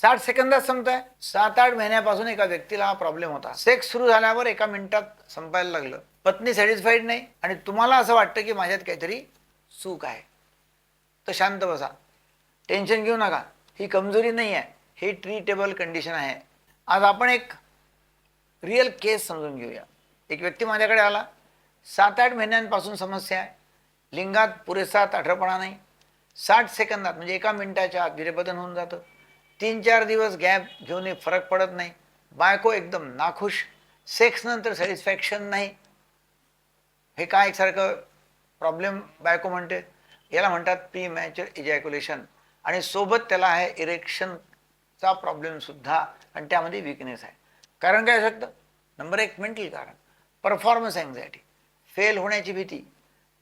60 सेकंदात संपतंय. 7-8 महिन्यापासून एका व्यक्तीला हा प्रॉब्लेम होता. सेक्स सुरू झाल्यावर एका मिनिटात संपायला लागलं. पत्नी सॅटिस्फाईड नाही आणि तुम्हाला असं वाटतं की माझ्यात काहीतरी चूक आहे. तर शांत बसा, टेन्शन घेऊ नका. ही कमजोरी नाही आहे, ही ट्रीटेबल कंडिशन आहे. आज आपण एक रिअल केस समजून घेऊया. एक व्यक्ती माझ्याकडे आला, 7-8 महिन्यांपासून समस्या आहे. लिंगात पुरेसा ताठरपणा नाही. 60 सेकंदात म्हणजे एका मिनिटाच्या आत वीर्यपतन होऊन जातं. 3-4 दिवस गॅप घेऊनही फरक पडत नाही. बायको एकदम नाखुश, सेक्स नंतर सॅटिस्फॅक्शन नाही. हे काय एकसारखं प्रॉब्लेम बायको म्हणते. याला म्हणतात प्रीमॅच्युअर इजॅक्युलेशन आणि सोबत त्याला आहे इरेक्शनचा प्रॉब्लेमसुद्धा आणि त्यामध्ये विकनेस आहे. कारण काय असू शकतं? नंबर 1 मेंटल कारण, परफॉर्मन्स अँझायटी, फेल होण्याची भीती.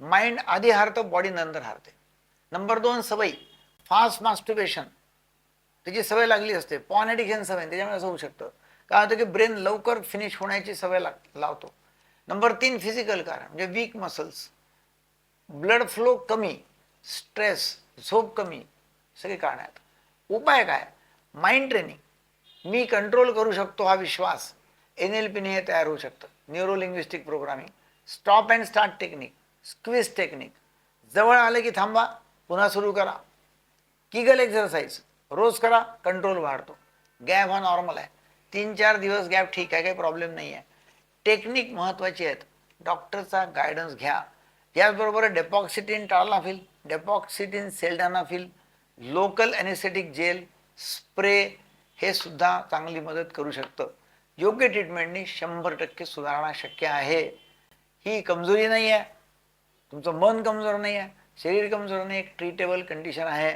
माइंड आधी हारतं, बॉडी नंतर हारते. नंबर 2 सवयी, फास्ट मास्टर्बेशन, त्याची सवय लागली असते. पॉर्न ॲडिक्शन सवय, त्याच्यामुळे असं होऊ शकतं. काय होतं की ब्रेन लवकर फिनिश होण्याची सवय लावतो. नंबर 3 फिजिकल कारण म्हणजे वीक मसल्स, ब्लड फ्लो कमी, स्ट्रेस, झोप कमी, सगळे कारण आहेत. उपाय काय? माइंड ट्रेनिंग, मी कंट्रोल करू शकतो हा विश्वास NLPने हे तयार होऊ शकतं. Neuro linguistic programming, stop and start technique, squeeze technique, जवळ आले की थांबा, पुन्हा सुरू करा. किगल एक्सरसाइज रोज करा, कंट्रोल वाढतो. गॅप हा नॉर्मल आहे. 3-4 दिवस गॅप ठीक आहे, काही प्रॉब्लेम नाही आहे. टेक्निक महत्त्वाची आहेत. डॉक्टरचा गायडन्स घ्या. याचबरोबर डेपॉक्सिटिन टाळानाफिल, डेपॉक्सिटिन सेल्डानाफिल, लोकल ॲनेस्थेटिक जेल, स्प्रे हे सुद्धा चांगली मदत करू शकतं. योग्य ट्रीटमेंटनी 100% सुधारणा शक्य आहे. ही कमजोरी नाही आहे, तुमचं मन कमजोर नाही आहे, शरीर कमजोर नाही, एक ट्रीटेबल कंडिशन आहे.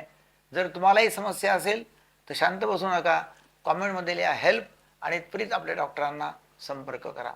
जर तुम्हालाही समस्या असेल तर शांत बसू नका, कॉमेंटमध्ये लिहा हेल्प आणि त्वरित आपल्या डॉक्टरांना संपर्क करा.